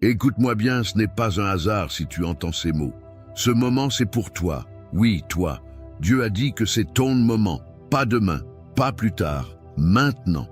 Écoute-moi bien, ce n'est pas un hasard si tu entends ces mots. Ce moment, c'est pour toi. Oui, toi. Dieu a dit que c'est ton moment. Pas demain, pas plus tard, maintenant.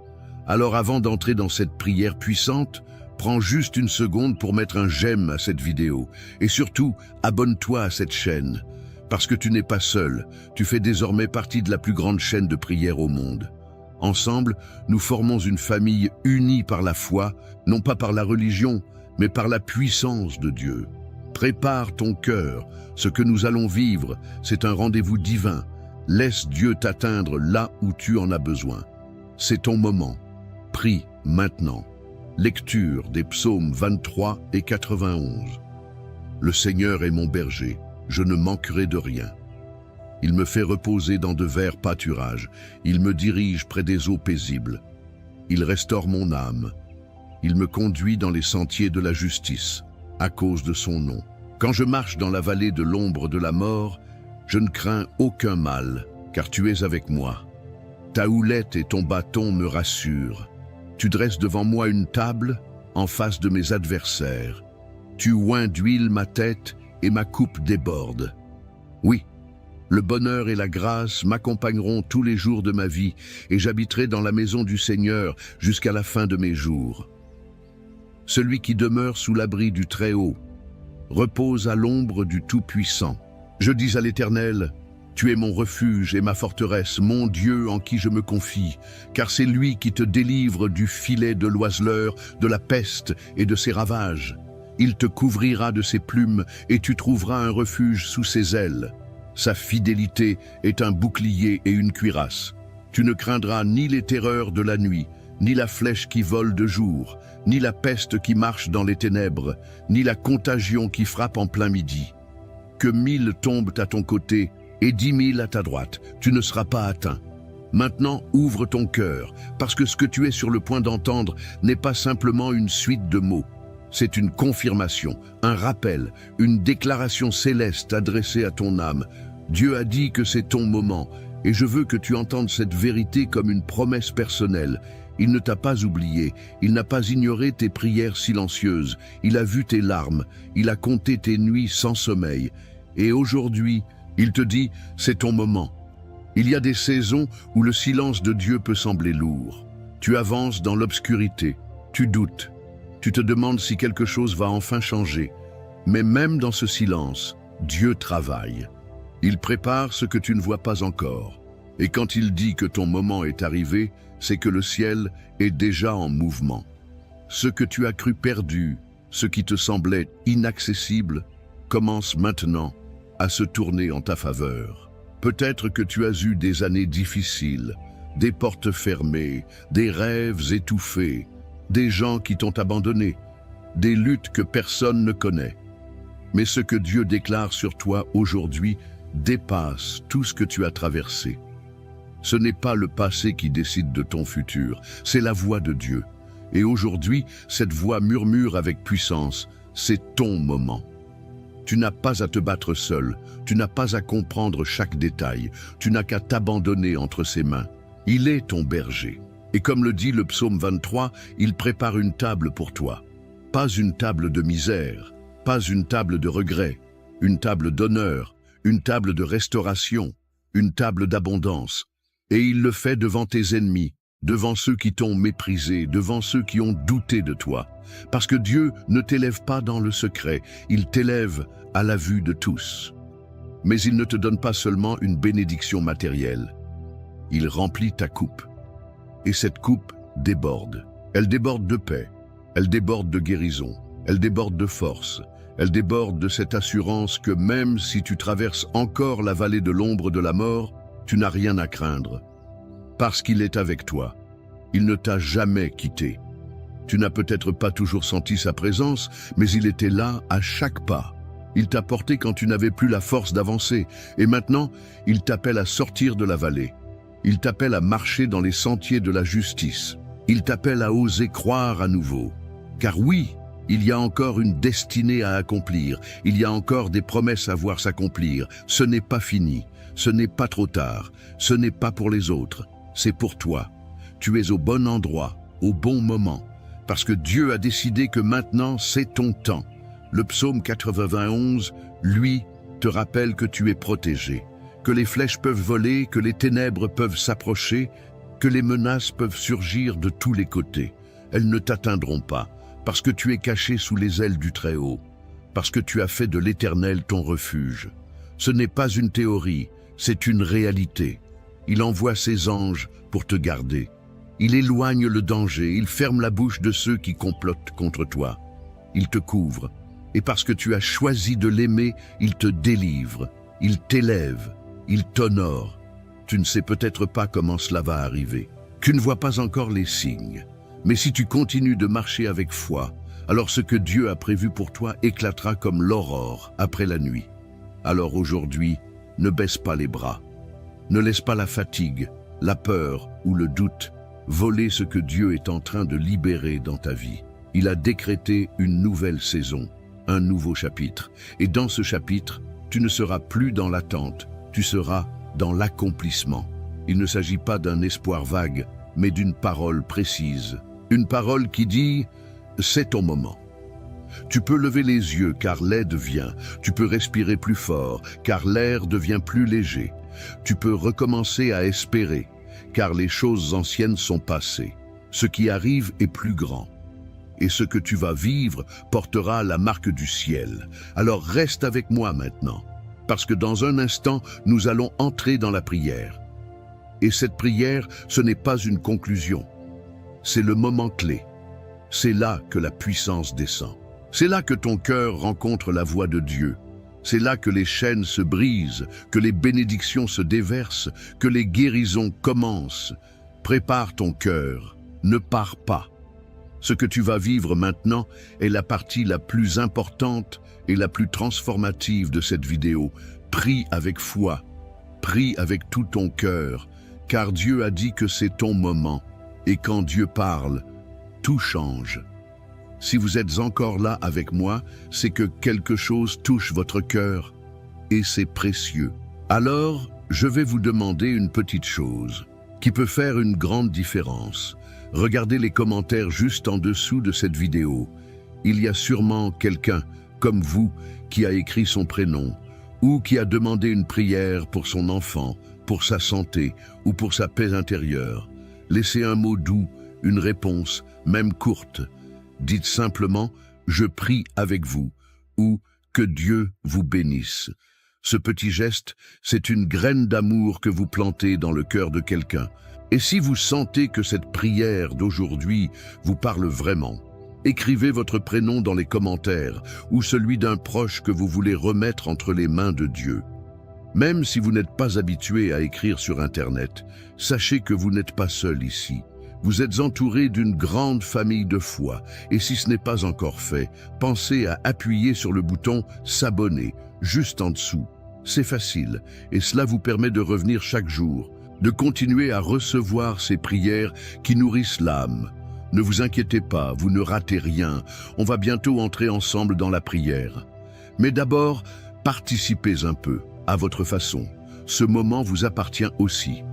Alors avant d'entrer dans cette prière puissante, prends juste une seconde pour mettre un j'aime à cette vidéo. Et surtout, abonne-toi à cette chaîne. Parce que tu n'es pas seul, tu fais désormais partie de la plus grande chaîne de prière au monde. Ensemble, nous formons une famille unie par la foi, non pas par la religion, mais par la puissance de Dieu. Prépare ton cœur, ce que nous allons vivre, c'est un rendez-vous divin. Laisse Dieu t'atteindre là où tu en as besoin. C'est ton moment. Prie maintenant. Lecture des psaumes 23 et 91. Le Seigneur est mon berger, je ne manquerai de rien. Il me fait reposer dans de verts pâturages, il me dirige près des eaux paisibles. Il restaure mon âme. Il me conduit dans les sentiers de la justice, à cause de son nom. Quand je marche dans la vallée de l'ombre de la mort, je ne crains aucun mal, car tu es avec moi. Ta houlette et ton bâton me rassurent. Tu dresses devant moi une table en face de mes adversaires. Tu oins d'huile ma tête et ma coupe déborde. Oui, le bonheur et la grâce m'accompagneront tous les jours de ma vie et j'habiterai dans la maison du Seigneur jusqu'à la fin de mes jours. Celui qui demeure sous l'abri du Très-Haut repose à l'ombre du Tout-Puissant. Je dis à l'Éternel, tu es mon refuge et ma forteresse, mon Dieu en qui je me confie, car c'est lui qui te délivre du filet de l'oiseleur, de la peste et de ses ravages. Il te couvrira de ses plumes et tu trouveras un refuge sous ses ailes. Sa fidélité est un bouclier et une cuirasse. Tu ne craindras ni les terreurs de la nuit, ni la flèche qui vole de jour, ni la peste qui marche dans les ténèbres, ni la contagion qui frappe en plein midi. Que 1000 tombent à ton côté et 10 000 à ta droite, tu ne seras pas atteint. Maintenant, ouvre ton cœur, parce que ce que tu es sur le point d'entendre n'est pas simplement une suite de mots. C'est une confirmation, un rappel, une déclaration céleste adressée à ton âme. Dieu a dit que c'est ton moment, et je veux que tu entendes cette vérité comme une promesse personnelle. Il ne t'a pas oublié, il n'a pas ignoré tes prières silencieuses, il a vu tes larmes, il a compté tes nuits sans sommeil. Et aujourd'hui, il te dit, c'est ton moment. Il y a des saisons où le silence de Dieu peut sembler lourd. Tu avances dans l'obscurité, tu doutes. Tu te demandes si quelque chose va enfin changer. Mais même dans ce silence, Dieu travaille. Il prépare ce que tu ne vois pas encore. Et quand il dit que ton moment est arrivé, c'est que le ciel est déjà en mouvement. Ce que tu as cru perdu, ce qui te semblait inaccessible, commence maintenant à se tourner en ta faveur. Peut-être que tu as eu des années difficiles, des portes fermées, des rêves étouffés, des gens qui t'ont abandonné, des luttes que personne ne connaît. Mais ce que Dieu déclare sur toi aujourd'hui dépasse tout ce que tu as traversé. Ce n'est pas le passé qui décide de ton futur, c'est la voix de Dieu. Et aujourd'hui, cette voix murmure avec puissance, c'est ton moment. Tu n'as pas à te battre seul, tu n'as pas à comprendre chaque détail, tu n'as qu'à t'abandonner entre ses mains. Il est ton berger. Et comme le dit le psaume 23, il prépare une table pour toi. Pas une table de misère, pas une table de regret, une table d'honneur, une table de restauration, une table d'abondance. Et il le fait devant tes ennemis, devant ceux qui t'ont méprisé, devant ceux qui ont douté de toi. Parce que Dieu ne t'élève pas dans le secret, il t'élève à la vue de tous. Mais il ne te donne pas seulement une bénédiction matérielle. Il remplit ta coupe. Et cette coupe déborde. Elle déborde de paix, elle déborde de guérison, elle déborde de force, elle déborde de cette assurance que même si tu traverses encore la vallée de l'ombre de la mort, tu n'as rien à craindre. Parce qu'il est avec toi, il ne t'a jamais quitté. Tu n'as peut-être pas toujours senti sa présence, mais il était là à chaque pas. Il t'a porté quand tu n'avais plus la force d'avancer, et maintenant, il t'appelle à sortir de la vallée. Il t'appelle à marcher dans les sentiers de la justice. Il t'appelle à oser croire à nouveau. Car oui, il y a encore une destinée à accomplir. Il y a encore des promesses à voir s'accomplir. Ce n'est pas fini. Ce n'est pas trop tard. Ce n'est pas pour les autres. C'est pour toi. Tu es au bon endroit, au bon moment. parce que Dieu a décidé que maintenant c'est ton temps. Le psaume 91, lui, te rappelle que tu es protégé, que les flèches peuvent voler, que les ténèbres peuvent s'approcher, que les menaces peuvent surgir de tous les côtés. Elles ne t'atteindront pas, parce que tu es caché sous les ailes du Très-Haut, parce que tu as fait de l'Éternel ton refuge. Ce n'est pas une théorie, c'est une réalité. Il envoie ses anges pour te garder. Il éloigne le danger, il ferme la bouche de ceux qui complotent contre toi. Il te couvre, et parce que tu as choisi de l'aimer, il te délivre, il t'élève, il t'honore. Tu ne sais peut-être pas comment cela va arriver. Tu ne vois pas encore les signes. Mais si tu continues de marcher avec foi, alors ce que Dieu a prévu pour toi éclatera comme l'aurore après la nuit. Alors aujourd'hui, ne baisse pas les bras. Ne laisse pas la fatigue, la peur ou le doute voler ce que Dieu est en train de libérer dans ta vie. Il a décrété une nouvelle saison, un nouveau chapitre. Et dans ce chapitre, tu ne seras plus dans l'attente, tu seras dans l'accomplissement. Il ne s'agit pas d'un espoir vague, mais d'une parole précise. Une parole qui dit « c'est ton moment ». Tu peux lever les yeux car l'aide vient. Tu peux respirer plus fort car l'air devient plus léger. Tu peux recommencer à espérer car les choses anciennes sont passées. Ce qui arrive est plus grand. Et ce que tu vas vivre portera la marque du ciel. Alors reste avec moi maintenant, parce que dans un instant, nous allons entrer dans la prière. Et cette prière, ce n'est pas une conclusion. C'est le moment clé. C'est là que la puissance descend. C'est là que ton cœur rencontre la voix de Dieu. C'est là que les chaînes se brisent, que les bénédictions se déversent, que les guérisons commencent. Prépare ton cœur, ne pars pas. Ce que tu vas vivre maintenant est la partie la plus importante et la plus transformative de cette vidéo. Prie avec foi, prie avec tout ton cœur, car Dieu a dit que c'est ton moment. Et quand Dieu parle, tout change. Si vous êtes encore là avec moi, c'est que quelque chose touche votre cœur et c'est précieux. Alors, je vais vous demander une petite chose qui peut faire une grande différence. Regardez les commentaires juste en dessous de cette vidéo. Il y a sûrement quelqu'un, comme vous, qui a écrit son prénom ou qui a demandé une prière pour son enfant, pour sa santé ou pour sa paix intérieure. Laissez un mot doux, une réponse, même courte. Dites simplement « Je prie avec vous » ou « Que Dieu vous bénisse ». Ce petit geste, c'est une graine d'amour que vous plantez dans le cœur de quelqu'un. Et si vous sentez que cette prière d'aujourd'hui vous parle vraiment, écrivez votre prénom dans les commentaires ou celui d'un proche que vous voulez remettre entre les mains de Dieu. Même si vous n'êtes pas habitué à écrire sur Internet, sachez que vous n'êtes pas seul ici. Vous êtes entouré d'une grande famille de foi, et si ce n'est pas encore fait, pensez à appuyer sur le bouton « S'abonner » juste en dessous. C'est facile, et cela vous permet de revenir chaque jour, de continuer à recevoir ces prières qui nourrissent l'âme. Ne vous inquiétez pas, vous ne ratez rien, on va bientôt entrer ensemble dans la prière. Mais d'abord, participez un peu, à votre façon. Ce moment vous appartient aussi.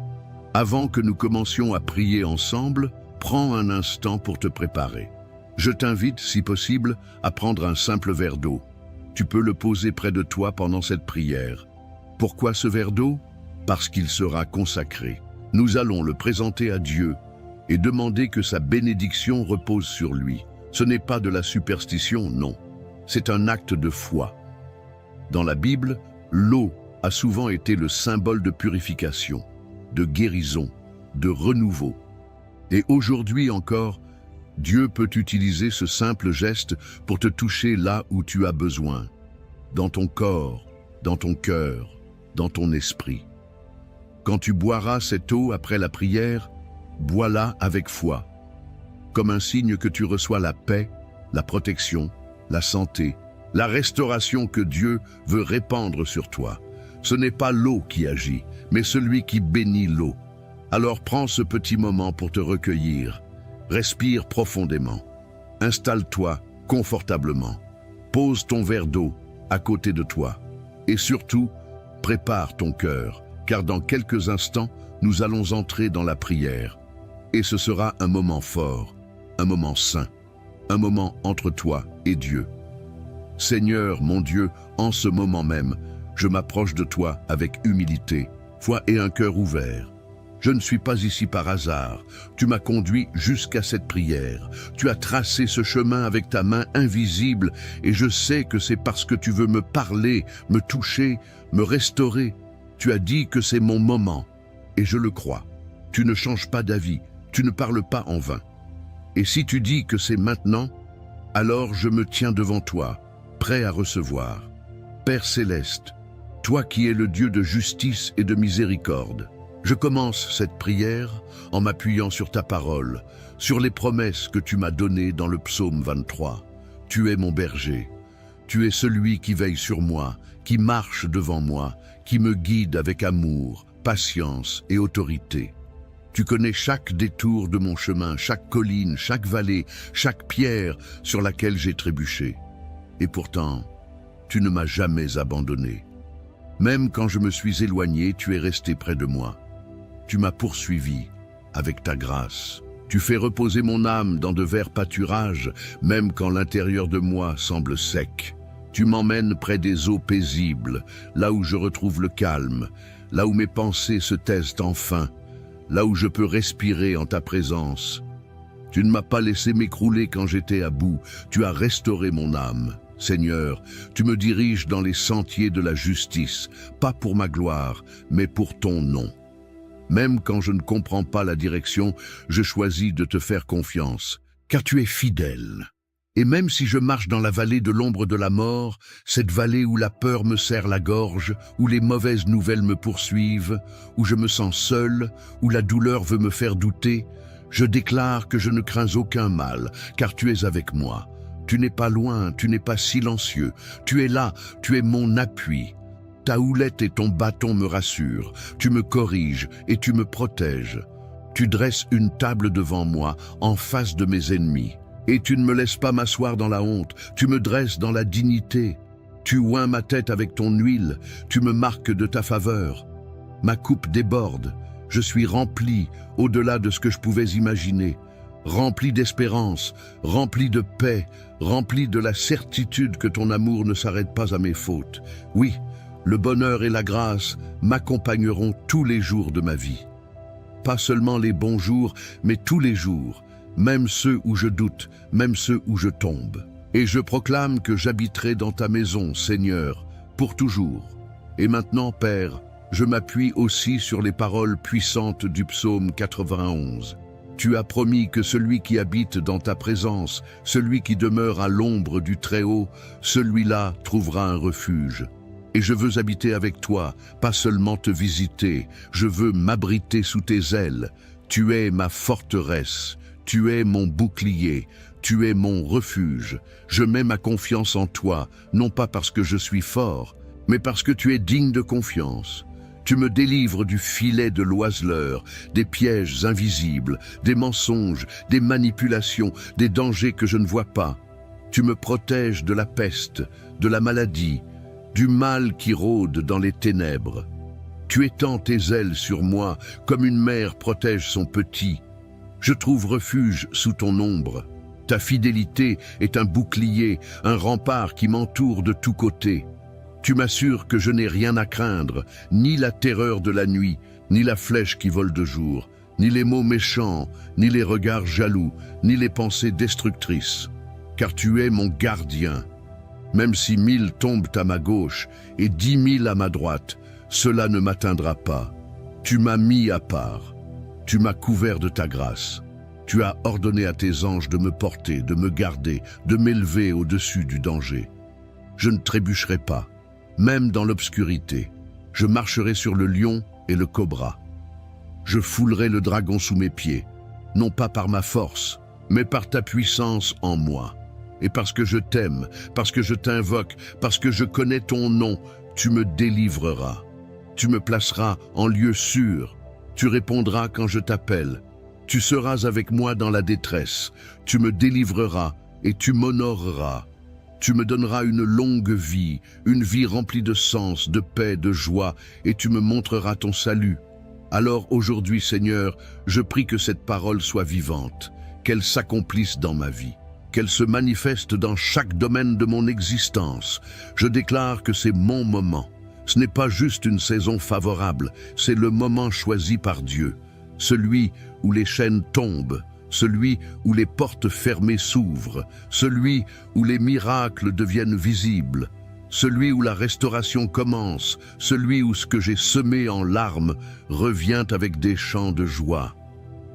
Avant que nous commencions à prier ensemble, prends un instant pour te préparer. Je t'invite, si possible, à prendre un simple verre d'eau. Tu peux le poser près de toi pendant cette prière. Pourquoi ce verre d'eau? Parce qu'il sera consacré. Nous allons le présenter à Dieu et demander que sa bénédiction repose sur lui. Ce n'est pas de la superstition, non. C'est un acte de foi. Dans la Bible, l'eau a souvent été le symbole de purification, de guérison, de renouveau. Et aujourd'hui encore, Dieu peut utiliser ce simple geste pour te toucher là où tu as besoin, dans ton corps, dans ton cœur, dans ton esprit. Quand tu boiras cette eau après la prière, bois-la avec foi, comme un signe que tu reçois la paix, la protection, la santé, la restauration que Dieu veut répandre sur toi. Ce n'est pas l'eau qui agit, mais celui qui bénit l'eau. Alors prends ce petit moment pour te recueillir. Respire profondément. Installe-toi confortablement. Pose ton verre d'eau à côté de toi. Et surtout, prépare ton cœur, car dans quelques instants, nous allons entrer dans la prière. Et ce sera un moment fort, un moment saint. un moment entre toi et Dieu. Seigneur, mon Dieu, en ce moment même, je m'approche de toi avec humilité, foi et un cœur ouvert. Je ne suis pas ici par hasard. Tu m'as conduit jusqu'à cette prière. Tu as tracé ce chemin avec ta main invisible et je sais que c'est parce que tu veux me parler, me toucher, me restaurer. Tu as dit que c'est mon moment et je le crois. Tu ne changes pas d'avis, tu ne parles pas en vain. Et si tu dis que c'est maintenant, alors je me tiens devant toi, prêt à recevoir. Père céleste, toi qui es le Dieu de justice et de miséricorde, je commence cette prière en m'appuyant sur ta parole, sur les promesses que tu m'as données dans le psaume 23. Tu es mon berger, tu es celui qui veille sur moi, qui marche devant moi, qui me guide avec amour, patience et autorité. Tu connais chaque détour de mon chemin, chaque colline, chaque vallée, chaque pierre sur laquelle j'ai trébuché. Et pourtant, tu ne m'as jamais abandonné. Même quand je me suis éloigné, tu es resté près de moi. Tu m'as poursuivi avec ta grâce. Tu fais reposer mon âme dans de verts pâturages, même quand l'intérieur de moi semble sec. Tu m'emmènes près des eaux paisibles, là où je retrouve le calme, là où mes pensées se taisent enfin, là où je peux respirer en ta présence. Tu ne m'as pas laissé m'écrouler quand j'étais à bout, tu as restauré mon âme. Seigneur, tu me diriges dans les sentiers de la justice, pas pour ma gloire, mais pour ton nom. Même quand je ne comprends pas la direction, je choisis de te faire confiance, car tu es fidèle. Et même si je marche dans la vallée de l'ombre de la mort, cette vallée où la peur me serre la gorge, où les mauvaises nouvelles me poursuivent, où je me sens seul, où la douleur veut me faire douter, je déclare que je ne crains aucun mal, car tu es avec moi. Tu n'es pas loin, tu n'es pas silencieux, tu es là, tu es mon appui. Ta houlette et ton bâton me rassurent, tu me corriges et tu me protèges. Tu dresses une table devant moi, en face de mes ennemis. Et tu ne me laisses pas m'asseoir dans la honte, tu me dresses dans la dignité. Tu oins ma tête avec ton huile, tu me marques de ta faveur. Ma coupe déborde, je suis rempli au-delà de ce que je pouvais imaginer. Rempli d'espérance, rempli de paix, rempli de la certitude que ton amour ne s'arrête pas à mes fautes. Oui, le bonheur et la grâce m'accompagneront tous les jours de ma vie. Pas seulement les bons jours, mais tous les jours, même ceux où je doute, même ceux où je tombe. Et je proclame que j'habiterai dans ta maison, Seigneur, pour toujours. Et maintenant, Père, je m'appuie aussi sur les paroles puissantes du psaume 91. Tu as promis que celui qui habite dans ta présence, celui qui demeure à l'ombre du Très-Haut, celui-là trouvera un refuge. Et je veux habiter avec toi, pas seulement te visiter, je veux m'abriter sous tes ailes. Tu es ma forteresse, tu es mon bouclier, tu es mon refuge. Je mets ma confiance en toi, non pas parce que je suis fort, mais parce que tu es digne de confiance. Tu me délivres du filet de l'oiseleur, des pièges invisibles, des mensonges, des manipulations, des dangers que je ne vois pas. Tu me protèges de la peste, de la maladie, du mal qui rôde dans les ténèbres. Tu étends tes ailes sur moi comme une mère protège son petit. Je trouve refuge sous ton ombre. Ta fidélité est un bouclier, un rempart qui m'entoure de tous côtés. Tu m'assures que je n'ai rien à craindre, ni la terreur de la nuit, ni la flèche qui vole de jour, ni les mots méchants, ni les regards jaloux, ni les pensées destructrices. Car tu es mon gardien. Même si 1000 tombent à ma gauche et 10 000 à ma droite, cela ne m'atteindra pas. Tu m'as mis à part. Tu m'as couvert de ta grâce. Tu as ordonné à tes anges de me porter, de me garder, de m'élever au-dessus du danger. Je ne trébucherai pas. Même dans l'obscurité, je marcherai sur le lion et le cobra. Je foulerai le dragon sous mes pieds, non pas par ma force, mais par ta puissance en moi. Et parce que je t'aime, parce que je t'invoque, parce que je connais ton nom, tu me délivreras. Tu me placeras en lieu sûr. Tu répondras quand je t'appelle. Tu seras avec moi dans la détresse. Tu me délivreras et tu m'honoreras. Tu me donneras une longue vie, une vie remplie de sens, de paix, de joie, et tu me montreras ton salut. Alors aujourd'hui, Seigneur, je prie que cette parole soit vivante, qu'elle s'accomplisse dans ma vie. qu'elle se manifeste dans chaque domaine de mon existence. Je déclare que c'est mon moment. Ce n'est pas juste une saison favorable, c'est le moment choisi par Dieu. Celui où les chaînes tombent, celui où les portes fermées s'ouvrent, celui où les miracles deviennent visibles, celui où la restauration commence, celui où ce que j'ai semé en larmes revient avec des chants de joie.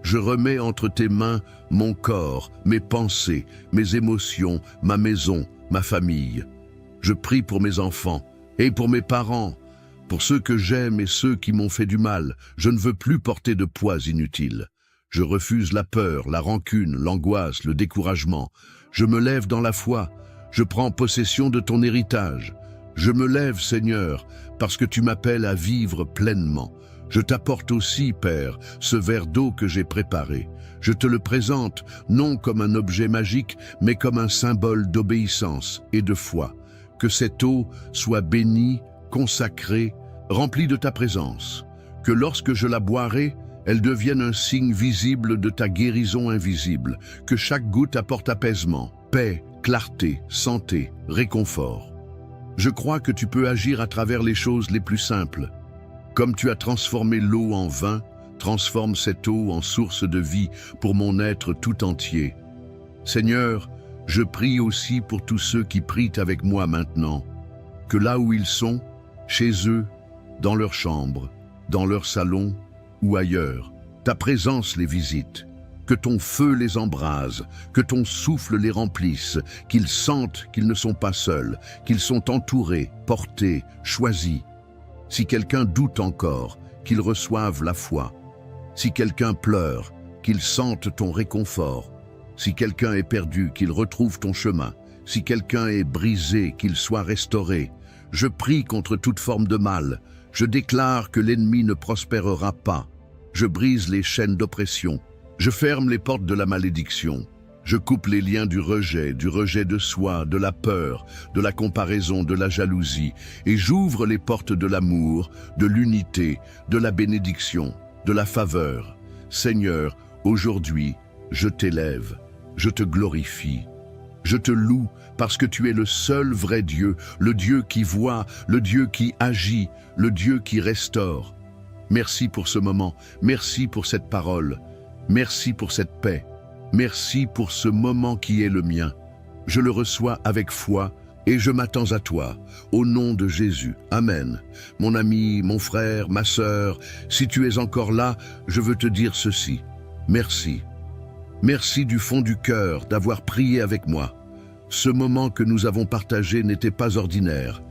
Je remets entre tes mains mon corps, mes pensées, mes émotions, ma maison, ma famille. Je prie pour mes enfants et pour mes parents, pour ceux que j'aime et ceux qui m'ont fait du mal. Je ne veux plus porter de poids inutiles. Je refuse la peur, la rancune, l'angoisse, le découragement. Je me lève dans la foi. Je prends possession de ton héritage. Je me lève, Seigneur, parce que tu m'appelles à vivre pleinement. Je t'apporte aussi, Père, ce verre d'eau que j'ai préparé. Je te le présente, non comme un objet magique, mais comme un symbole d'obéissance et de foi. Que cette eau soit bénie, consacrée, remplie de ta présence. Que lorsque je la boirai, elle devienne un signe visible de ta guérison invisible. Que chaque goutte apporte apaisement, paix, clarté, santé, réconfort. Je crois que tu peux agir à travers les choses les plus simples. Comme tu as transformé l'eau en vin, transforme cette eau en source de vie pour mon être tout entier. Seigneur, je prie aussi pour tous ceux qui prient avec moi maintenant, que là où ils sont, chez eux, dans leur chambre, dans leur salon ou ailleurs, ta présence les visite, que ton feu les embrase, que ton souffle les remplisse, qu'ils sentent qu'ils ne sont pas seuls, qu'ils sont entourés, portés, choisis. Si quelqu'un doute encore, qu'il reçoive la foi. Si quelqu'un pleure, qu'il sente ton réconfort. Si quelqu'un est perdu, qu'il retrouve ton chemin. Si quelqu'un est brisé, qu'il soit restauré. Je prie contre toute forme de mal. Je déclare que l'ennemi ne prospérera pas. Je brise les chaînes d'oppression. Je ferme les portes de la malédiction. Je coupe les liens du rejet de soi, de la peur, de la comparaison, de la jalousie, et j'ouvre les portes de l'amour, de l'unité, de la bénédiction, de la faveur. Seigneur, aujourd'hui, je t'élève, je te glorifie, je te loue parce que tu es le seul vrai Dieu, le Dieu qui voit, le Dieu qui agit, le Dieu qui restaure. Merci pour ce moment, merci pour cette parole, merci pour cette paix. Merci pour ce moment qui est le mien. Je le reçois avec foi et je m'attends à toi. Au nom de Jésus. Amen. Mon ami, mon frère, ma sœur, si tu es encore là, je veux te dire ceci. Merci. Merci du fond du cœur d'avoir prié avec moi. Ce moment que nous avons partagé n'était pas ordinaire.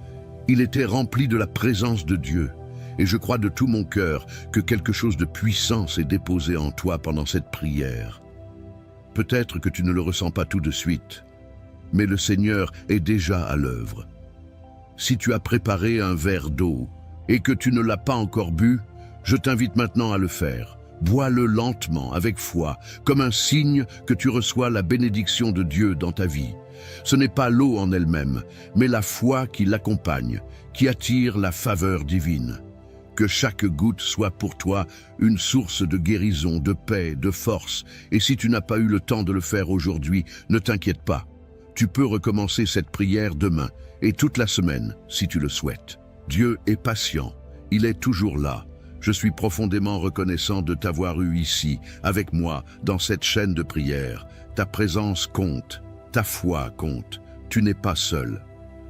Il était rempli de la présence de Dieu. Et je crois de tout mon cœur que quelque chose de puissant s'est déposé en toi pendant cette prière. Peut-être que tu ne le ressens pas tout de suite, mais le Seigneur est déjà à l'œuvre. Si tu as préparé un verre d'eau et que tu ne l'as pas encore bu, je t'invite maintenant à le faire. Bois-le lentement, avec foi, comme un signe que tu reçois la bénédiction de Dieu dans ta vie. Ce n'est pas l'eau en elle-même, mais la foi qui l'accompagne, qui attire la faveur divine. Que chaque goutte soit pour toi une source de guérison, de paix, de force. Et si tu n'as pas eu le temps de le faire aujourd'hui, ne t'inquiète pas. Tu peux recommencer cette prière demain et toute la semaine, si tu le souhaites. Dieu est patient. Il est toujours là. Je suis profondément reconnaissant de t'avoir eu ici, avec moi, dans cette chaîne de prière. Ta présence compte. Ta foi compte. Tu n'es pas seul.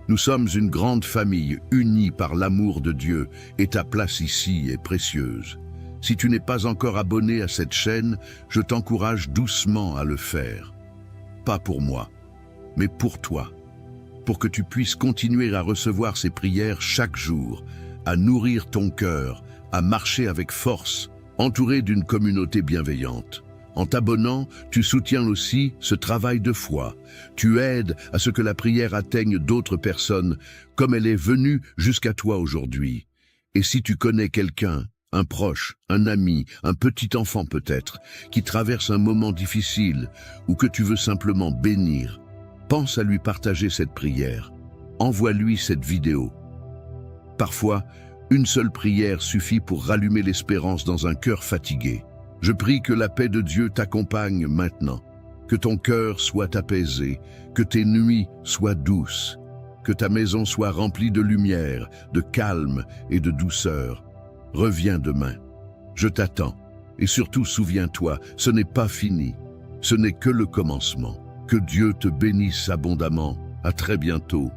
Nous sommes une grande famille unie par l'amour de Dieu et ta place ici est précieuse. Si tu n'es pas encore abonné à cette chaîne, je t'encourage doucement à le faire. Pas pour moi, mais pour toi. Pour que tu puisses continuer à recevoir ces prières chaque jour, à nourrir ton cœur, à marcher avec force, entouré d'une communauté bienveillante. En t'abonnant, tu soutiens aussi ce travail de foi. Tu aides à ce que la prière atteigne d'autres personnes, comme elle est venue jusqu'à toi aujourd'hui. Et si tu connais quelqu'un, un proche, un ami, un petit enfant peut-être, qui traverse un moment difficile ou que tu veux simplement bénir, pense à lui partager cette prière. Envoie-lui cette vidéo. Parfois, une seule prière suffit pour rallumer l'espérance dans un cœur fatigué. Je prie que la paix de Dieu t'accompagne maintenant. Que ton cœur soit apaisé, que tes nuits soient douces, que ta maison soit remplie de lumière, de calme et de douceur. Reviens demain. Je t'attends. Et surtout, souviens-toi, ce n'est pas fini. Ce n'est que le commencement. Que Dieu te bénisse abondamment. À très bientôt.